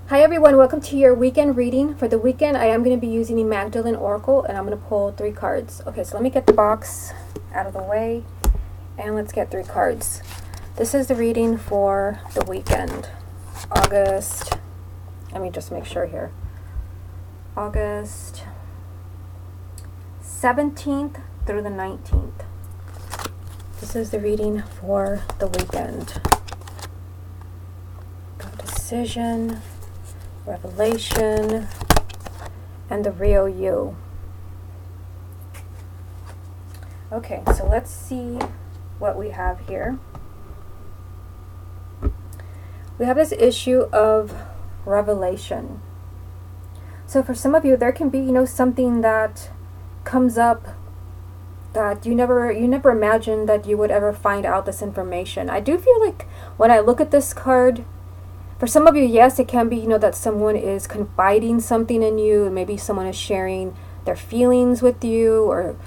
Hi everyone, welcome to your weekend reading. For the weekend, I am going to be using the Magdalene Oracle, and I'm going to pull 3 cards. Okay, so let me get the box out of the way, and let's get 3 cards. This is the reading for the weekend. August, let me just make sure here. August 17th through the 19th. This is the reading for the weekend. Got decision, revelation, and the real you. Okay, so let's see what we have here. We have this issue of revelation. So for some of you, there can be, something that comes up that you never imagined that you would ever find out this information. I do feel like when I look at this card, for some of you, yes, it can be, that someone is confiding something in you. Maybe someone is sharing their feelings with you, or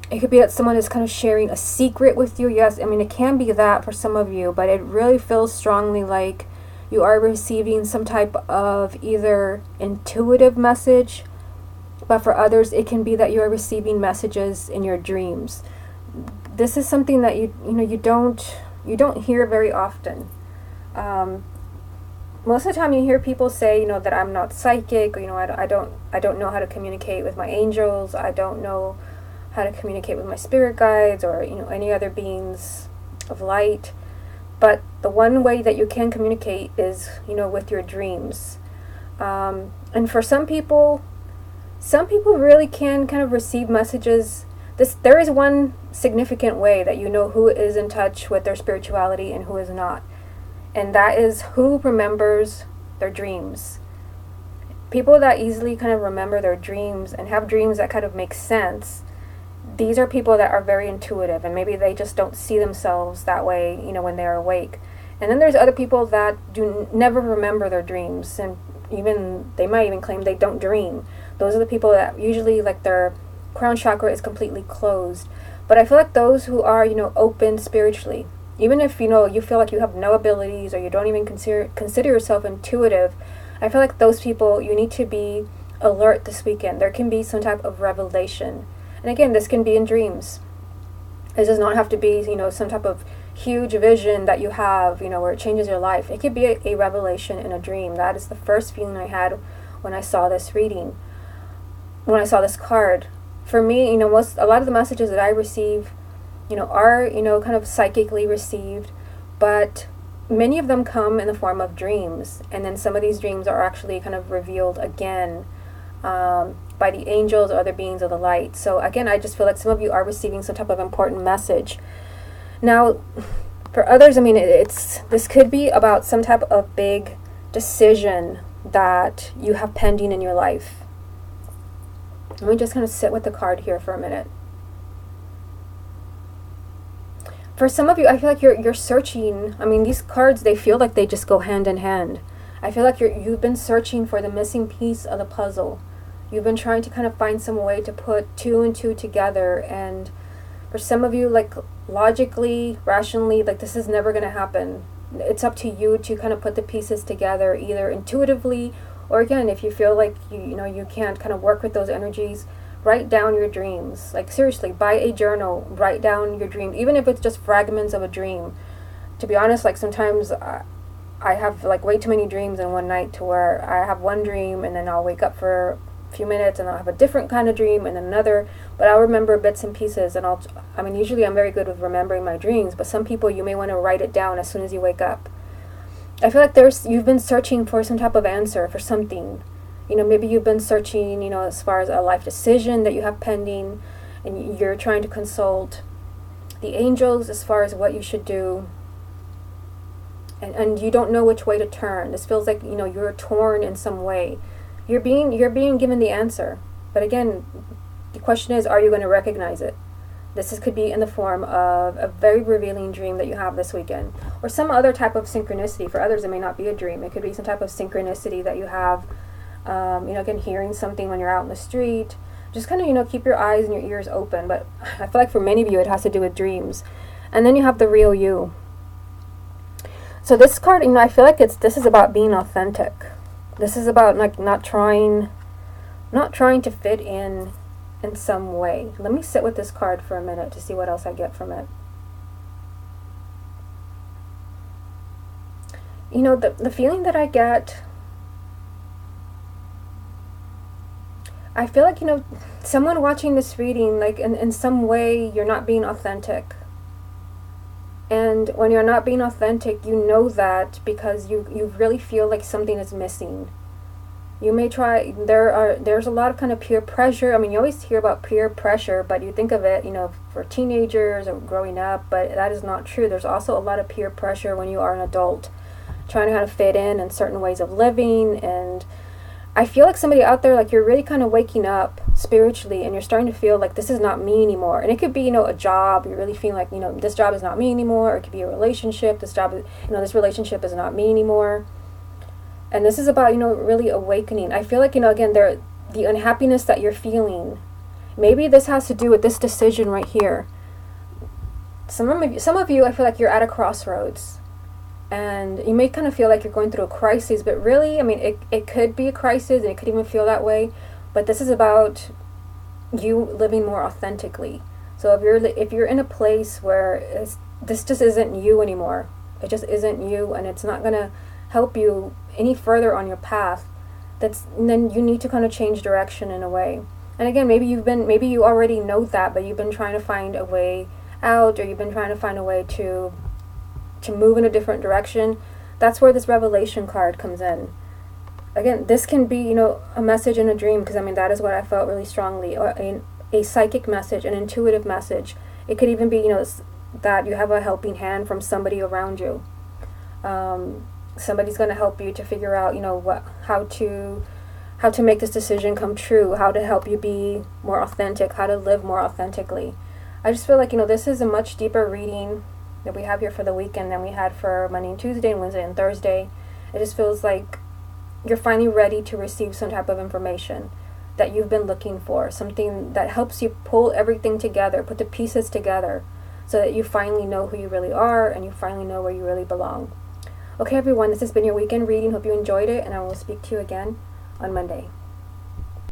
it could be that someone is kind of sharing a secret with you. Yes, I mean, it can be that for some of you, but it really feels strongly like you are receiving some type of either intuitive message, but for others, it can be that you are receiving messages in your dreams. This is something that you don't hear very often. Most of the time you hear people say, that I'm not psychic, or, I don't know how to communicate with my angels, I don't know how to communicate with my spirit guides, or, any other beings of light. But the one way that you can communicate is, with your dreams. And for some people really can kind of receive messages. There is one significant way that you know who is in touch with their spirituality and who is not. And that is who remembers their dreams. People that easily kind of remember their dreams and have dreams that kind of make sense, these are people that are very intuitive, and maybe they just don't see themselves that way, when they're awake. And then there's other people that never remember their dreams, and they might even claim they don't dream. Those are the people that usually, like, their crown chakra is completely closed. But I feel like those who are, open spiritually, even if you feel like you have no abilities, or you don't even consider yourself intuitive, I feel like those people, you need to be alert this weekend. There can be some type of revelation. And again, this can be in dreams. It does not have to be, some type of huge vision that you have, where it changes your life. It could be a revelation in a dream. That is the first feeling I had when I saw this reading, when I saw this card. For me, a lot of the messages that I receive, are, kind of psychically received, but many of them come in the form of dreams. And then some of these dreams are actually kind of revealed again by the angels or other beings of the light. So again, I just feel like some of you are receiving some type of important message. Now, for others, this could be about some type of big decision that you have pending in your life. Let me just kind of sit with the card here for a minute. For some of you, I feel like you're searching. These cards, they feel like they just go hand in hand. I feel like you've been searching for the missing piece of the puzzle. You've been trying to kind of find some way to put 2 and 2 together. And for some of you, like, logically, rationally, like, this is never going to happen. It's up to you to kind of put the pieces together, either intuitively, or again, if you feel like you can't kind of work with those energies, write down your dreams. Like, seriously, buy a journal, write down your dream, even if it's just fragments of a dream. To be honest, like, sometimes I have, like, way too many dreams in one night, to where I have one dream and then I'll wake up for a few minutes and I'll have a different kind of dream and then another, but I'll remember bits and pieces. And usually I'm very good with remembering my dreams, but some people, you may want to write it down as soon as you wake up. I feel like you've been searching for some type of answer for something. Maybe you've been searching, as far as a life decision that you have pending, and you're trying to consult the angels as far as what you should do, and you don't know which way to turn. This feels like, you're torn in some way. You're being given the answer, but again, the question is, are you going to recognize it? Could be in the form of a very revealing dream that you have this weekend, or some other type of synchronicity. For others, it may not be a dream. It could be some type of synchronicity that you have. Again, hearing something when you're out in the street. Just kind of, keep your eyes and your ears open. But I feel like for many of you, it has to do with dreams. And then you have the real you. So this card, I feel like this is about being authentic. This is about like not trying to fit in some way. Let me sit with this card for a minute to see what else I get from it. You know, the feeling that I get, I feel like, you know, someone watching this reading, like in some way you're not being authentic. And when you're not being authentic, you know that because you really feel like something is missing. You may try, there's a lot of kind of peer pressure. I mean, you always hear about peer pressure, but you think of it, you know, for teenagers or growing up, but that is not true. There's also a lot of peer pressure when you are an adult, trying to kind of fit in certain ways of living. And I feel like somebody out there, like you're really kind of waking up spiritually and you're starting to feel like this is not me anymore. And it could be, you know, a job. You're really feeling like, you know, this job is not me anymore. Or it could be a relationship. This relationship is not me anymore. And this is about, you know, really awakening. I feel like, you know, again, the unhappiness that you're feeling, maybe this has to do with this decision right here. Some of you, I feel like you're at a crossroads. And you may kind of feel like you're going through a crisis, but really, I mean, it could be a crisis, and it could even feel that way. But this is about you living more authentically. So if you're in a place where this just isn't you anymore, it just isn't you, and it's not gonna help you any further on your path, then you need to kind of change direction in a way. And again, maybe you already know that, but you've been trying to find a way out, or you've been trying to find a way to move in a different direction. That's where this revelation card comes in. Again, this can be, you know, a message in a dream, because I mean, that is what I felt really strongly, or a psychic message, an intuitive message. It could even be, you know, that you have a helping hand from somebody around you. Somebody's going to help you to figure out, you know, how to make this decision come true, how to help you be more authentic, how to live more authentically. I just feel like, you know, this is a much deeper reading that we have here for the weekend than we had for Monday and Tuesday and Wednesday and Thursday. It just feels like you're finally ready to receive some type of information that you've been looking for, something that helps you pull everything together, put the pieces together, so that you finally know who you really are and you finally know where you really belong. Okay, everyone, this has been your weekend reading. Hope you enjoyed it, and I will speak to you again on Monday.